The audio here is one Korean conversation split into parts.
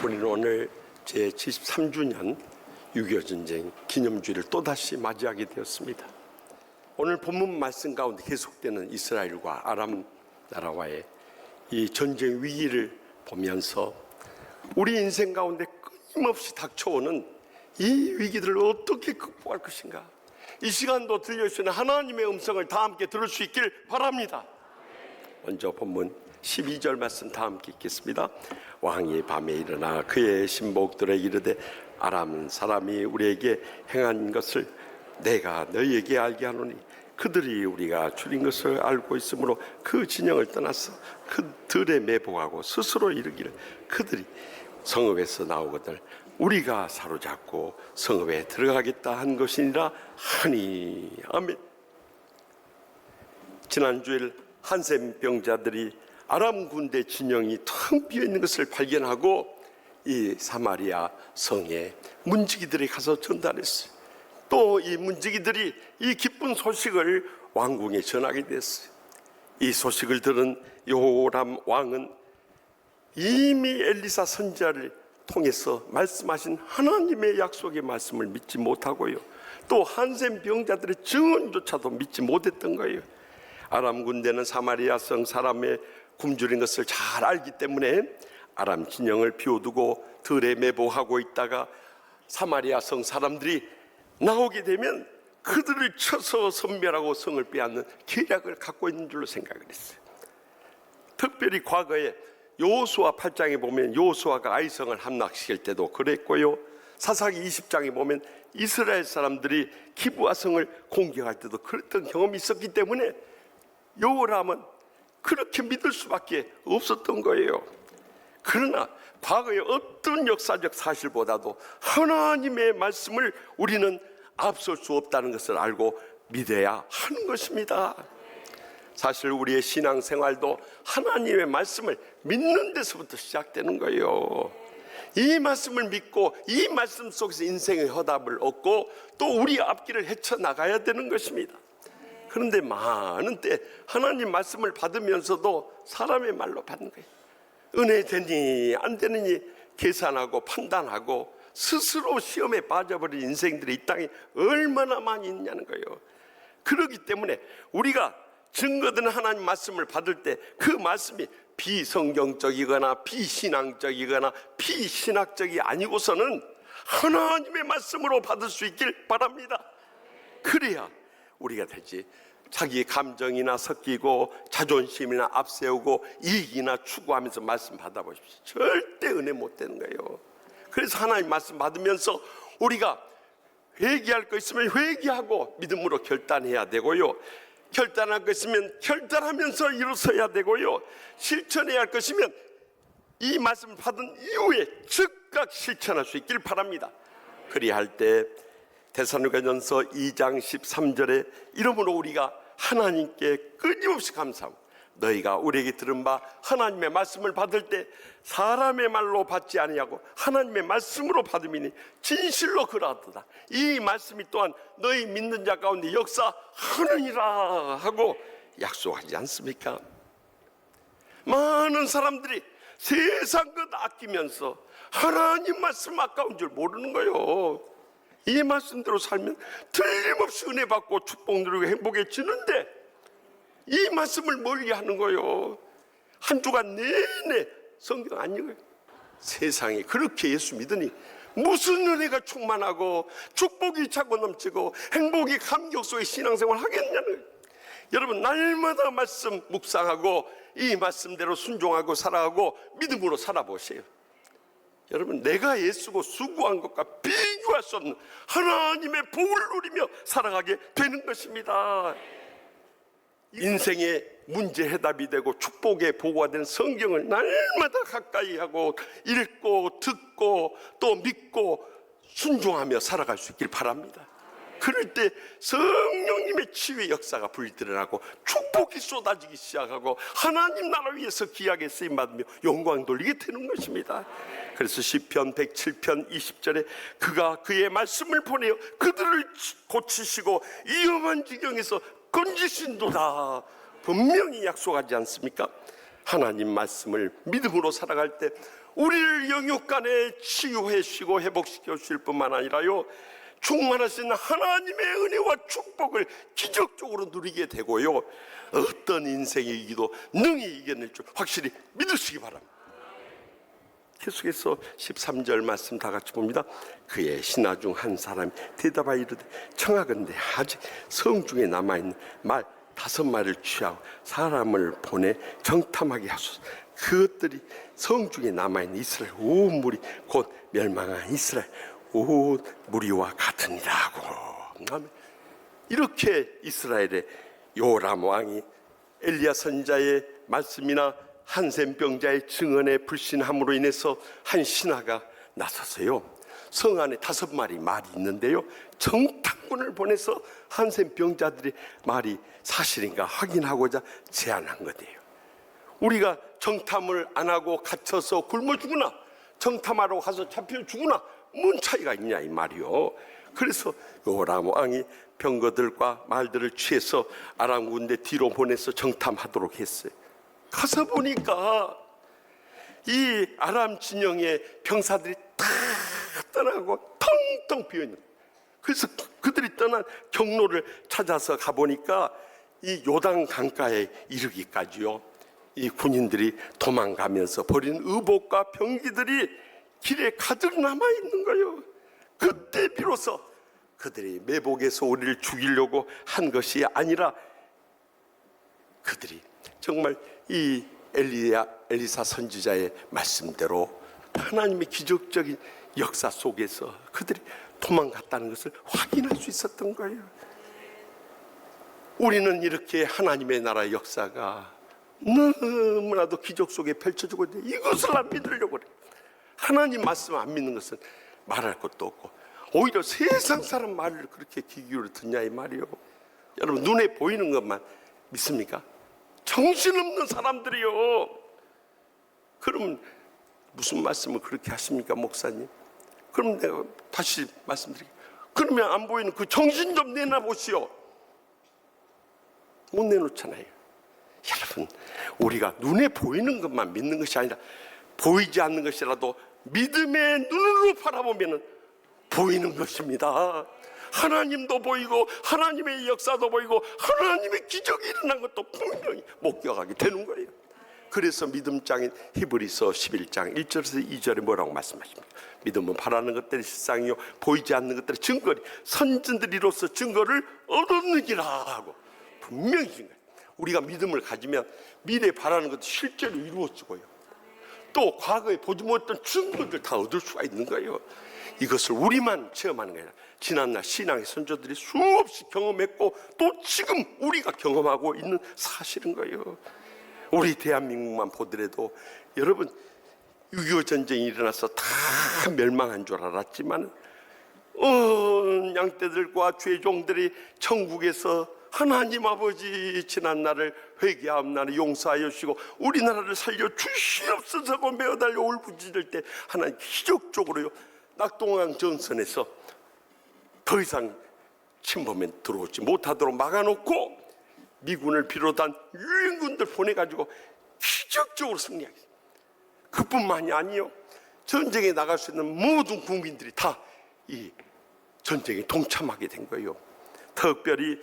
우리는 오늘 제73주년 6.25 전쟁 기념주의를 또다시 맞이하게 되었습니다. 오늘 본문 말씀 가운데 계속되는 이스라엘과 아람 나라와의 이 전쟁 위기를 보면서 우리 인생 가운데 끊임없이 닥쳐오는 이 위기들을 어떻게 극복할 것인가, 이 시간도 들려주시는 하나님의 음성을 다 함께 들을 수 있길 바랍니다. 먼저 본문 12절 말씀 다 함께 읽겠습니다. 왕이 밤에 일어나 그의 신복들에게 이르되 아람 사람이 우리에게 행한 것을 내가 너희에게 알게 하노니 그들이 우리가 줄인 것을 알고 있으므로 그 진영을 떠나서 그들에 매복하고 스스로 이르기를 그들이 성읍에서 나오거든 우리가 사로잡고 성읍에 들어가겠다 한 것이니라 하니. 아멘. 지난주일 한센 병자들이 아람 군대 진영이 텅 비어있는 것을 발견하고 이 사마리아 성에 문지기들이 가서 전달했어요. 또 이 문지기들이 이 기쁜 소식을 왕궁에 전하게 됐어요. 이 소식을 들은 요람 왕은 이미 엘리사 선지자를 통해서 말씀하신 하나님의 약속의 말씀을 믿지 못하고요, 또 한센 병자들의 증언조차도 믿지 못했던 거예요. 아람 군대는 사마리아 성 사람의 굶주린 것을 잘 알기 때문에 아람 진영을 비워두고 들에 매복하고 있다가 사마리아 성 사람들이 나오게 되면 그들을 쳐서 섬멸하고 성을 빼앗는 계략을 갖고 있는 줄로 생각을 했어요. 특별히 과거에 여호수아 8장에 보면 여호수아가 아이성을 함락시킬 때도 그랬고요, 사사기 20장에 보면 이스라엘 사람들이 기브아 성을 공격할 때도 그랬던 경험이 있었기 때문에 요람은 그렇게 믿을 수밖에 없었던 거예요. 그러나 과거의 어떤 역사적 사실보다도 하나님의 말씀을 우리는 앞설 수 없다는 것을 알고 믿어야 하는 것입니다. 사실 우리의 신앙생활도 하나님의 말씀을 믿는 데서부터 시작되는 거예요. 이 말씀을 믿고 이 말씀 속에서 인생의 해답을 얻고 또 우리 앞길을 헤쳐나가야 되는 것입니다. 그런데 많은 때 하나님 말씀을 받으면서도 사람의 말로 받는 거예요. 은혜 되니 안 되느니 계산하고 판단하고 스스로 시험에 빠져버린 인생들이 이 땅에 얼마나 많이 있냐는 거예요. 그렇기 때문에 우리가 증거되는 하나님 말씀을 받을 때 그 말씀이 비성경적이거나 비신앙적이거나 비신학적이 아니고서는 하나님의 말씀으로 받을 수 있길 바랍니다. 그래야 우리가 되지 자기 감정이나 섞이고 자존심이나 앞세우고 이익이나 추구하면서 말씀 받아보십시오. 절대 은혜 못 되는 거예요. 그래서 하나님 말씀 받으면서 우리가 회개할 거 있으면 회개하고 믿음으로 결단해야 되고요, 결단할 거 있으면 결단하면서 일어서야 되고요, 실천해야 할 것이면 이 말씀을 받은 이후에 즉각 실천할 수 있길 바랍니다. 그리야 할 때 데살로니가전서 2장 13절에 이러므로 우리가 하나님께 끊임없이 감사하고 너희가 우리에게 들은 바 하나님의 말씀을 받을 때 사람의 말로 받지 아니하고 하나님의 말씀으로 받음이니 진실로 그러하도다. 이 말씀이 또한 너희 믿는 자 가운데 역사하느니라 하고 약속하지 않습니까? 많은 사람들이 세상 것 아끼면서 하나님 말씀 아까운 줄 모르는 거예요. 이 말씀대로 살면 틀림없이 은혜 받고 축복 누리고 행복해지는데 이 말씀을 멀리 하는 거예요. 한 주간 내내 성경 안 읽어요. 세상에 그렇게 예수 믿으니 무슨 은혜가 충만하고 축복이 차고 넘치고 행복이 감격 속에 신앙생활 하겠냐는 거예요. 여러분, 날마다 말씀 묵상하고 이 말씀대로 순종하고 살아가고 믿음으로 살아보세요. 여러분, 내가 애쓰고 수고한 것과 비교할 수 없는 하나님의 복을 누리며 살아가게 되는 것입니다. 인생의 문제 해답이 되고 축복의 보고가 되는 성경을 날마다 가까이 하고 읽고 듣고 또 믿고 순종하며 살아갈 수 있길 바랍니다. 그럴 때 성령님의 치유의 역사가 불드러나고 축복이 쏟아지기 시작하고 하나님 나라 위해서 귀하게 쓰임받으며 영광 돌리게 되는 것입니다. 그래서 시편 107편 20절에 그가 그의 말씀을 보내어 그들을 고치시고 위험한 지경에서 건지신도다 분명히 약속하지 않습니까? 하나님 말씀을 믿음으로 살아갈 때 우리를 영육간에 치유해 주시고 회복시켜 주실 뿐만 아니라요, 충만하신 하나님의 은혜와 축복을 기적적으로 누리게 되고요, 어떤 인생의 위기도 능히 이겨낼 줄 확실히 믿으시기 바랍니다. 계속해서 13절 말씀 다 같이 봅니다. 그의 신하 중 한 사람이 대답하여 이르되 청하건대 아직 성중에 남아있는 말 5마리를 취하고 사람을 보내 정탐하게 하소서. 그것들이 성중에 남아있는 이스라엘 온 무리 곧 멸망한 이스라엘 온 무리와 같으니라 하고, 이렇게 이스라엘의 요람 왕이 엘리야 선지자의 말씀이나 한센 병자의 증언에 불신함으로 인해서 한 신하가 나서서요, 성 안에 5마리 말이 있는데요, 정탐꾼을 보내서 한센 병자들의 말이 사실인가 확인하고자 제안한 거예요. 우리가 정탐을 안 하고 갇혀서 굶어 죽으나 정탐하러 가서 잡혀 죽으나 뭔 차이가 있냐 이 말이요. 그래서 요람 왕이 병거들과 말들을 취해서 아람 군대 뒤로 보내서 정탐하도록 했어요. 가서 보니까 이 아람 진영의 병사들이 다 떠나고 텅텅 비어있는 거예요. 그래서 그들이 떠난 경로를 찾아서 가보니까 이 요단 강가에 이르기까지요, 이 군인들이 도망가면서 버린 의복과 병기들이 길에 가득 남아있는 거예요. 그때 비로소 그들이 매복에서 우리를 죽이려고 한 것이 아니라 그들이 정말 이 엘리사 선지자의 말씀대로 하나님의 기적적인 역사 속에서 그들이 도망갔다는 것을 확인할 수 있었던 거예요. 우리는 이렇게 하나님의 나라의 역사가 너무나도 기적 속에 펼쳐지고 있는데 이것을 안 믿으려고 그래요. 하나님 말씀 안 믿는 것은 말할 것도 없고 오히려 세상 사람 말을 그렇게 귀 기울여 듣냐 이 말이요. 여러분, 눈에 보이는 것만 믿습니까? 정신없는 사람들이요. 그러면 무슨 말씀을 그렇게 하십니까, 목사님? 그럼 내가 다시 말씀드릴게요. 그러면 안 보이는 그 정신 좀 내놔보시오. 못 내놓잖아요. 여러분, 우리가 눈에 보이는 것만 믿는 것이 아니라 보이지 않는 것이라도 믿음의 눈으로 바라보면 보이는 것입니다. 하나님도 보이고 하나님의 역사도 보이고 하나님의 기적이 일어난 것도 분명히 목격하게 되는 거예요. 그래서 믿음장인 히브리서 11장 1절에서 2절에 뭐라고 말씀하십니까? 믿음은 바라는 것들이 실상이요 보이지 않는 것들이 증거리 선진들이로서 증거를 얻었느니라 하고 분명히 증거해요. 우리가 믿음을 가지면 미래에 바라는 것도 실제로 이루어지고요, 또 과거에 보지 못했던 증거들 다 얻을 수가 있는 거예요. 이것을 우리만 체험하는 게 아니라 지난날 신앙의 선조들이 수없이 경험했고 또 지금 우리가 경험하고 있는 사실인 거예요. 우리 대한민국만 보더라도 여러분, 6.25 전쟁이 일어나서 다 멸망한 줄 알았지만 양떼들과 죄종들이 천국에서 하나님 아버지 지난날을 회개하옵나니 용서하여 주시고 우리나라를 살려 주시옵소서고 매어달려 울부짖을 때 하나님 기적적으로요, 낙동강 전선에서 더 이상 침범에 들어오지 못하도록 막아놓고 미군을 비롯한 유엔군들 보내가지고 기적적으로 승리하겠습니다. 그뿐만이 아니요, 전쟁에 나갈 수 있는 모든 국민들이 다 이 전쟁에 동참하게 된 거예요. 특별히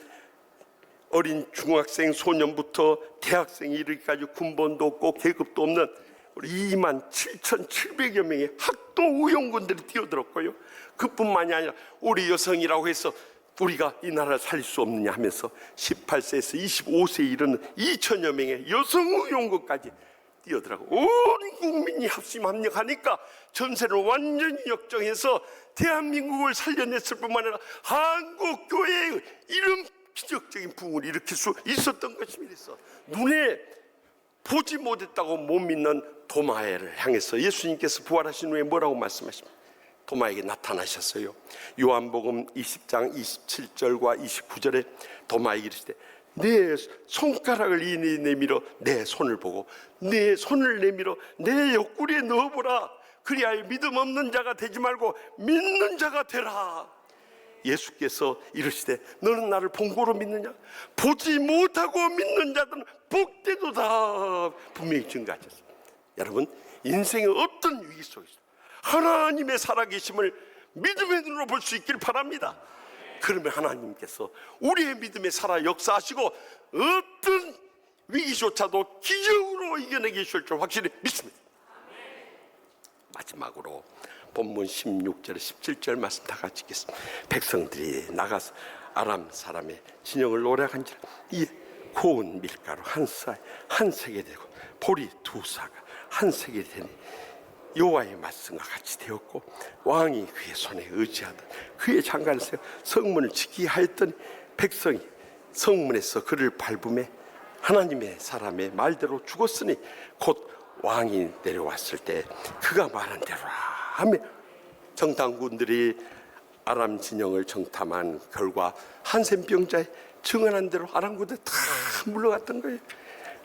어린 중학생 소년부터 대학생이 이르기까지 군번도 없고 계급도 없는 우리 27,700여 명의 학도 의용군들이 뛰어들었고요, 그뿐만이 아니라 우리 여성이라고 해서 우리가 이 나라를 살릴 수 없느냐 하면서 18세에서 25세에 이르는 2천여 명의 여성 의용군까지 뛰어들어가고 온 국민이 합심 합력하니까 전세를 완전히 역정해서 대한민국을 살려냈을 뿐만 아니라 한국교회의 이런 기적적인 부흥을 일으킬 수 있었던 것입니다. 눈에 보지 못했다고 못 믿는 도마에를 향해서 예수님께서 부활하신 후에 뭐라고 말씀하십니까? 도마에게 나타나셨어요. 요한복음 20장 27절과 29절에 도마에게 이르시되 내 손가락을 이내 내밀어 내 손을 보고 내 손을 내밀어 내 옆구리에 넣어보라. 그리하여 믿음 없는 자가 되지 말고 믿는 자가 되라. 예수께서 이르시되 너는 나를 본고로 믿느냐? 보지 못하고 믿는 자들은 복되도다 분명히 증거하셨습니다. 여러분, 인생의 어떤 위기 속에서 하나님의 살아계심을 믿음의 눈으로 볼 수 있길 바랍니다. 그러면 하나님께서 우리의 믿음에 살아 역사하시고 어떤 위기조차도 기적으로 이겨내게 하실 줄 확실히 믿습니다. 마지막으로 본문 16절 17절 말씀 다 같이 읽겠습니다. 백성들이 나가서 아람 사람의 진영을 노략한지라 이 고운 밀가루 한 쌀 한 세겔 되고 보리 두 사가 한 세겔이 되니 여호와의 말씀과 같이 되었고 왕이 그의 손에 의지하던 그의 장관을 세워 성문을 지키게 하였더니 백성이 성문에서 그를 밟음에 하나님의 사람의 말대로 죽었으니 곧 왕이 내려왔을 때 그가 말한 대로라 하며 정탐꾼들이 아람 진영을 정탐한 결과 한센병자의 증언한 대로 아람 군대 다 물러갔던 거예요.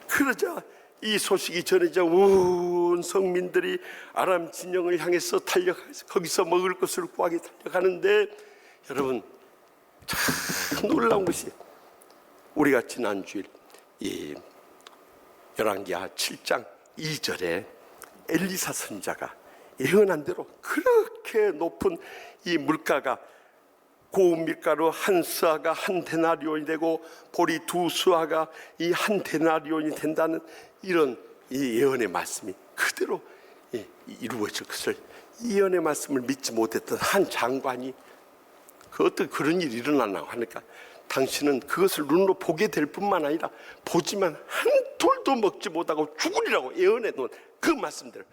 그러자 이 소식이 전해져 온 성민들이 아람 진영을 향해서 달려가서 거기서 먹을 것을 구하게 달려가는데 여러분 참 놀라운 것이 우리가 지난 주일 이 열왕기하 7장 2절에 엘리사 선지자가 예언한 대로 그렇게 높은 이 물가가 고운 밀가루 한 스아가 한 데나리온이 되고 보리 두 스아가 이 한 데나리온이 된다는 이런 이 예언의 말씀이 그대로 이루어질 것을 이 예언의 말씀을 믿지 못했던 한 장관이 그 어떤 그런 일이 일어나려고 하니까 당신은 그것을 눈으로 보게 될 뿐만 아니라 보지만 한 돌도 먹지 못하고 죽으리라고 예언해 놓은 그 말씀대로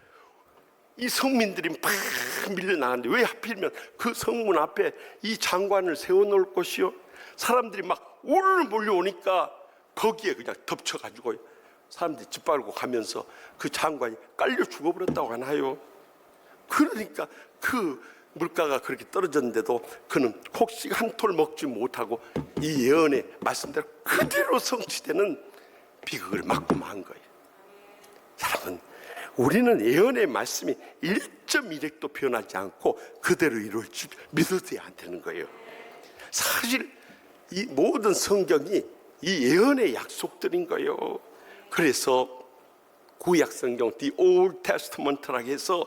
이 성민들이 막 밀려나가는데 왜 하필이면 그 성문 앞에 이 장관을 세워놓을 것이요 사람들이 막 우르르 몰려오니까 거기에 그냥 덮쳐가지고 사람들이 짓밟고 가면서 그 장관이 깔려 죽어버렸다고 하나요. 그러니까 그 물가가 그렇게 떨어졌는데도 그는 혹시 한 톨 먹지 못하고 이 예언의 말씀대로 그대로 성취되는 비극을 맞고 만 거예요. 여러분, 우리는 예언의 말씀이 1.1핵도 변하지 않고 그대로 이루어질 줄 믿어야 되는 거예요. 사실 이 모든 성경이 이 예언의 약속들인 거예요. 그래서 구약 성경 The Old Testament라고 해서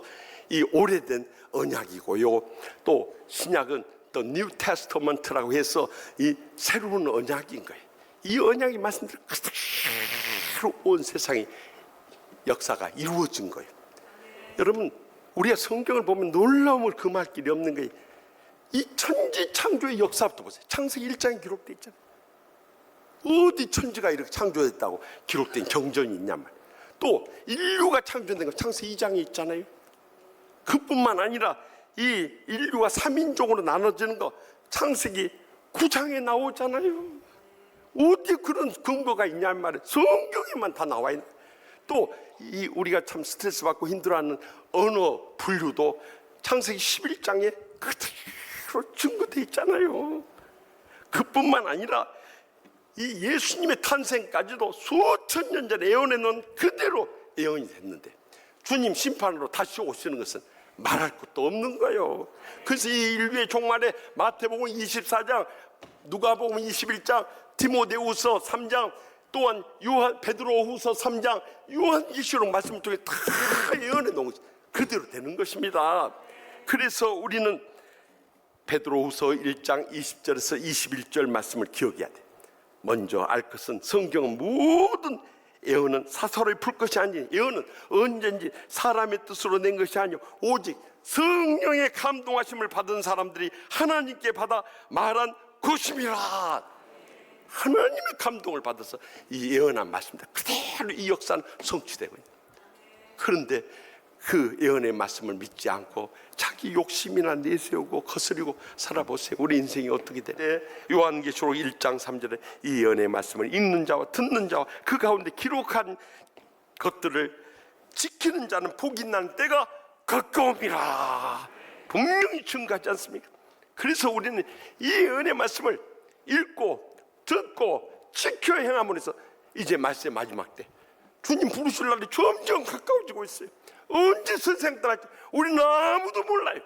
이 오래된 언약이고요. 또 신약은 The New Testament라고 해서 이 새로운 언약인 거예요. 이 언약이 말씀대로 그대로 온 세상이 역사가 이루어진 거예요. 여러분, 우리가 성경을 보면 놀라움을 금할 길이 없는 거예요. 이 천지 창조의 역사부터 보세요. 창세기 1장에 기록되어 있잖아요. 어디 천지가 이렇게 창조됐다고 기록된 경전이 있냔 말이에요. 또 인류가 창조된 거 창세기 2장에 있잖아요. 그뿐만 아니라 이 인류가 3인종으로 나눠지는 거 창세기 9장에 나오잖아요. 어디 그런 근거가 있냔 말이에요. 성경에만 다 나와 있는. 또 이 우리가 참 스트레스 받고 힘들어하는 언어 분류도 창세기 11장에 그대로 증거되어 있잖아요. 그뿐만 아니라 이 예수님의 탄생까지도 수천 년 전에 예언해 놓은 그대로 예언이 됐는데 주님 심판으로 다시 오시는 것은 말할 것도 없는 거예요. 그래서 이 인류의 종말에 마태복음 24장, 누가복음 21장, 디모데후서 3장, 또한 베드로후서 3장, 요한계시록 말씀 중에 다 예언해 놓은 것이 그대로 되는 것입니다. 그래서 우리는 베드로후서 1장 20절에서 21절 말씀을 기억해야 돼. 먼저 알 것은 성경은 모든 예언은 사설을 풀 것이 아니니 예언은 언제든지 사람의 뜻으로 낸 것이 아니오 오직 성령의 감동하심을 받은 사람들이 하나님께 받아 말한 것임이라. 하나님의 감동을 받아서 이 예언한 말씀입니다. 그대로 이 역사는 성취되고 있는. 그런데 그 예언의 말씀을 믿지 않고 자기 욕심이나 내세우고 거스리고 살아보세요. 우리 인생이 어떻게 돼? 요한계시록 1장 3절에 이 예언의 말씀을 읽는 자와 듣는 자와 그 가운데 기록한 것들을 지키는 자는 복이 나는 때가 가까움이라 분명히 증거하지 않습니까? 그래서 우리는 이 예언의 말씀을 읽고 듣고 지켜 행함으로 해서 이제 말세의 마지막 때 주님 부르실 날이 점점 가까워지고 있어요. 언제 선생 떠날지 우리는 아무도 몰라요.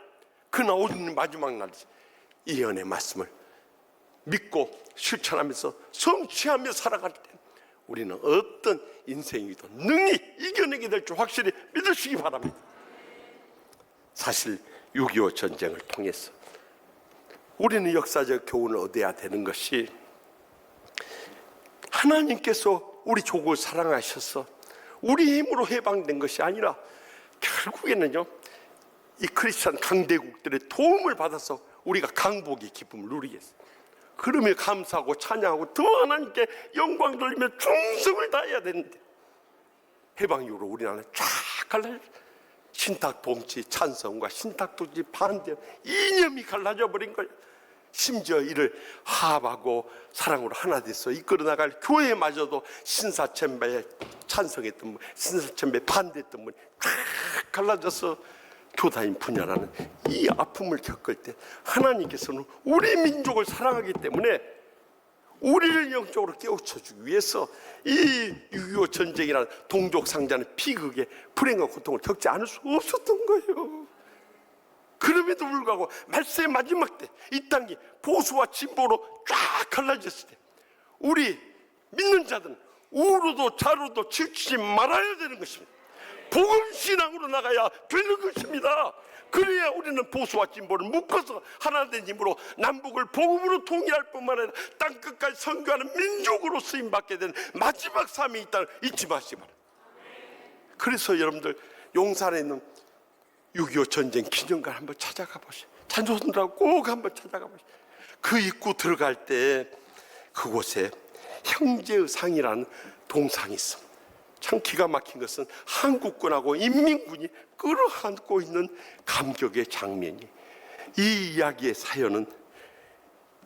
그러나 오는 마지막 날이지. 이 연의 말씀을 믿고 실천하면서 성취하며 살아갈 때 우리는 어떤 인생이든 능히 이겨내게 될 줄 확실히 믿으시기 바랍니다. 사실 6.25 전쟁을 통해서 우리는 역사적 교훈을 얻어야 되는 것이, 하나님께서 우리 조국을 사랑하셔서 우리 힘으로 해방된 것이 아니라 결국에는요, 이 크리스찬 강대국들의 도움을 받아서 우리가 강복의 기쁨을 누리겠어요. 그러며 감사하고 찬양하고 더 하나님께 영광 돌리며 충성을 다해야 되는데, 해방 이후로 우리나라는 쫙 갈라져, 신탁 동지 찬성과 신탁 동지 반대 이념이 갈라져 버린 거예요. 심지어 이를 화합하고 사랑으로 하나 돼서 이끌어 나갈 교회마저도 신사참배에 찬성했던 분, 신사참배에 반대했던 분이 쫙 갈라져서 교단이 분열하는 이 아픔을 겪을 때, 하나님께서는 우리 민족을 사랑하기 때문에 우리를 영적으로 깨우쳐주기 위해서 이 6.25 전쟁이라는 동족 상자는 비극의 불행과 고통을 겪지 않을 수 없었던 거예요. 그럼에도 불구하고 말세의 마지막 때 이 땅이 보수와 진보로 쫙 갈라졌을 때 우리 믿는 자들은 우로도 좌로도 치우치지 말아야 되는 것입니다. 복음신앙으로 나가야 되는 것입니다. 그래야 우리는 보수와 진보를 묶어서 하나된 힘으로 남북을 복음으로 통일할 뿐만 아니라 땅끝까지 선교하는 민족으로 쓰임받게 되는 마지막 삶이 있다는 잊지 마시기 바랍니다. 그래서 여러분들 용산에 있는 6.25 전쟁 기념관 한번 찾아가 보시죠. 찬조선들하고 꼭 한번 찾아가 보시죠. 그 입구 들어갈 때 그곳에 형제의 상이라는 동상이 있습니다. 참 기가 막힌 것은 한국군하고 인민군이 끌어안고 있는 감격의 장면이, 이 이야기의 사연은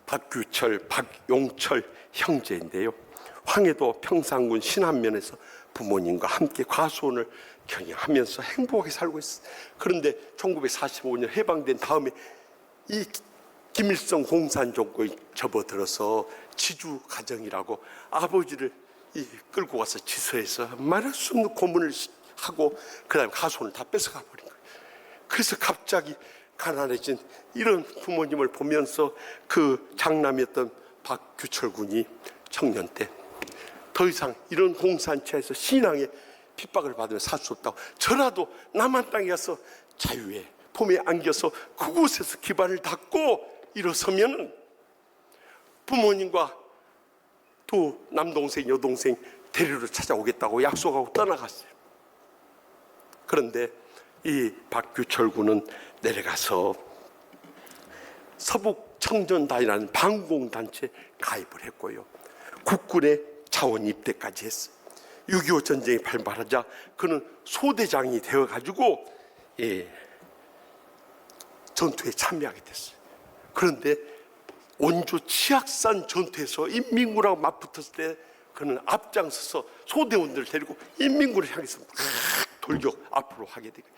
박규철, 박용철 형제인데요, 황해도 평산군 신안면에서 부모님과 함께 과수원을 경영하면서 행복하게 살고 있어요. 그런데 1945년 해방된 다음에 이 김일성 공산정권이 접어들어서 지주 가정이라고 아버지를 끌고 가서 지서에서 말할 수 없는 고문을 하고 그 다음에 가손을 다 뺏어가 버린 거예요. 그래서 갑자기 가난해진 이런 부모님을 보면서 그 장남이었던 박규철 군이 청년 때 더 이상 이런 공산체에서 신앙의 핍박을 받으며 살 수 없다고, 저라도 남한 땅에 가서 자유의 품에 안겨서 그곳에서 기반을 닫고 일어서면 부모님과 또 남동생 여동생 데리러 찾아오겠다고 약속하고 떠나갔어요. 그런데 이 박규철 군은 내려가서 서북청년단이라는 반공단체에 가입을 했고요, 국군의 자원 입대까지 했어요. 6.25 전쟁이 발발하자 그는 소대장이 되어가지고 전투에 참여하게 됐어요. 그런데 원조 치악산 전투에서 인민군하고 맞붙었을 때 그는 앞장서서 소대원들을 데리고 인민군을 향해서 막 돌격 앞으로 하게 되고,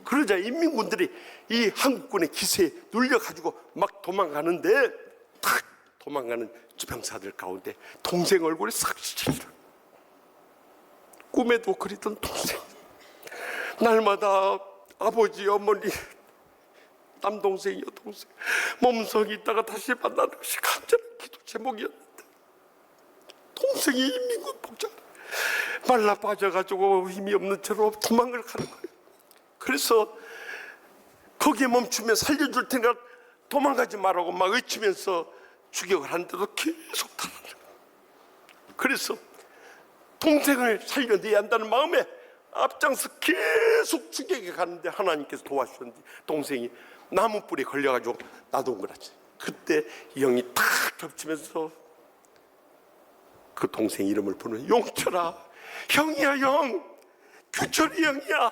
그러자 인민군들이 이 한국군의 기세에 눌려가지고 막 도망가는데, 탁 도망가는 주병사들 가운데 동생 얼굴이 싹 스치더라. 꿈에도 그리던 동생, 날마다 아버지 어머니 남동생 여동생 몸속에 있다가 다시 만나는 것이 간절한 기도 제목이었는데, 동생이 인민군 복장 말라 빠져가지고 힘이 없는 채로 도망을 가는 거예요. 그래서 거기에 멈추면 살려줄 테니까 도망가지 말라고 막 외치면서 추격을 하는데도 계속 달아나는 거예요. 그래서 동생을 살려내야 한다는 마음에 앞장서 계속 추격해 가는데 하나님께서 도와주셨는데 동생이 나무뿔에 걸려가지고 나도 그러지. 그때 이 형이 탁 겹치면서 그 동생 이름을 부르는, 용철아, 형이야 형, 규철이 형이야.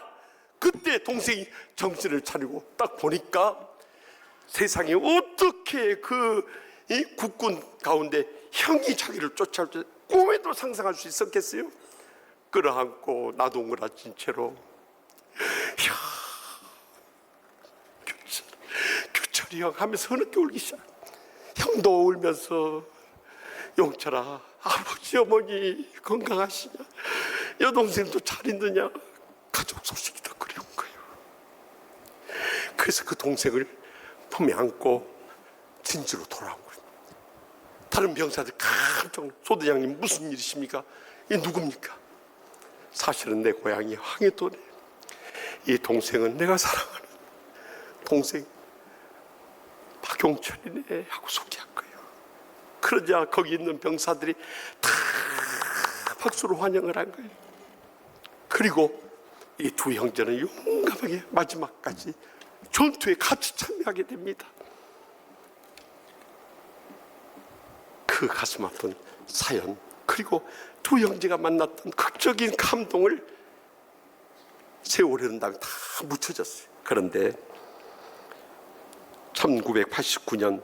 그때 동생이 정신을 차리고 딱 보니까 세상에 어떻게 이 국군 가운데 형이 자기를 쫓아올 때 꿈에도 상상할 수 있었겠어요? 끌어안고 나동그라진 채로, 야, 규철이 형 하면서 흐느껴 울기 시작. 형도 울면서, 용철아, 아버지 어머니 건강하시냐, 여동생도 잘 있느냐, 가족 소식이 더 그리운 거예요. 그래서 그 동생을 품에 안고 진지로 돌아온 거예요. 다른 병사들 깜짝 소대장님 무슨 일이십니까? 이 누굽니까? 사실은 내 고향이 황해도네. 이 동생은 내가 사랑하는 동생 박용철이네 하고 소개한 거예요. 그러자 거기 있는 병사들이 다 박수로 환영을 한 거예요. 그리고 이 두 형제는 용감하게 마지막까지 전투에 같이 참여하게 됩니다. 그 가슴 아픈 사연, 그리고 두 형제가 만났던 극적인 감동을 세월의 은당 다 묻혀졌어요. 그런데 1989년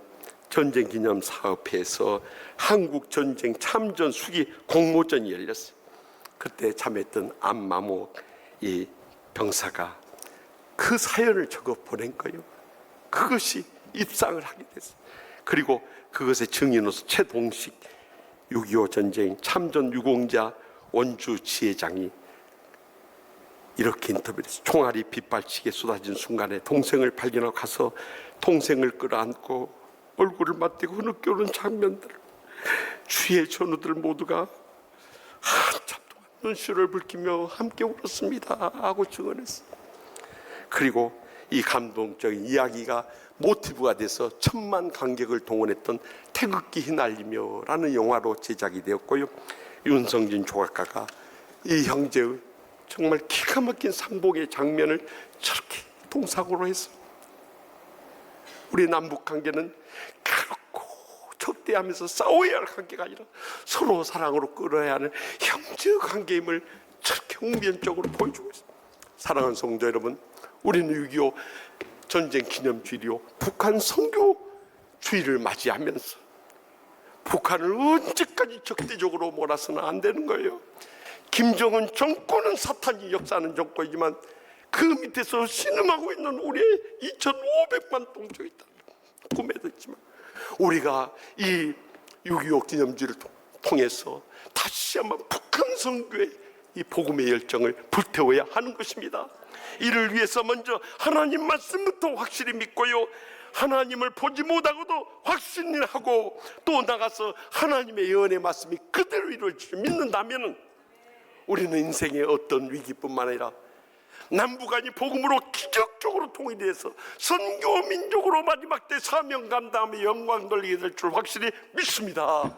전쟁기념사업회에서 한국전쟁 참전 수기 공모전이 열렸어요. 그때 참여했던 안마모 이 병사가 그 사연을 적어 보낸 거예요. 그것이 입상을 하게 됐어요. 그리고 그것의 증인으로서 최동식 6.25 전쟁 참전 유공자 원주 지회장이 이렇게 인터뷰를 했어요. 총알이 빗발치게 쏟아진 순간에 동생을 발견하고 가서 동생을 끌어안고 얼굴을 맞대고 흐느껴오는 장면들, 주위의 전우들 모두가 한참 동안 눈시울을 붉히며 함께 울었습니다 하고 증언했어요. 그리고 이 감동적인 이야기가 모티브가 돼서 1000만 관객을 동원했던 태극기 휘날리며 라는 영화로 제작이 되었고요. 윤성진 조각가가 이 형제의 정말 기가 막힌 상복의 장면을 저렇게 동상으로 해서 우리 남북 관계는 결코 적대하면서 싸워야 할 관계가 아니라 서로 사랑으로 끌어야 하는 형제 관계임을 저렇게 웅변적으로 보여주고 있습니다. 사랑하는 성도 여러분, 우리는 6.25 전쟁 기념주일이요 북한 선교주의를 맞이하면서 북한을 언제까지 적대적으로 몰아서는 안 되는 거예요. 김정은 정권은 사탄이 역사하는 정권이지만 그 밑에서 신음하고 있는 우리의 2,500만 동족이 있다. 꿈에도 있지만 우리가 이 6.25 기념주의를 통해서 다시 한번 북한 선교의 이 복음의 열정을 불태워야 하는 것입니다. 이를 위해서 먼저 하나님 말씀부터 확실히 믿고요, 하나님을 보지 못하고도 확신하고 또 나가서 하나님의 예언의 말씀이 그대로 이루어지지 믿는다면 우리는 인생의 어떤 위기뿐만 아니라 남북한이 복음으로 기적적으로 통일돼서 선교 민족으로 마지막 때 사명 감당하며 영광 돌리게 될 줄 확실히 믿습니다.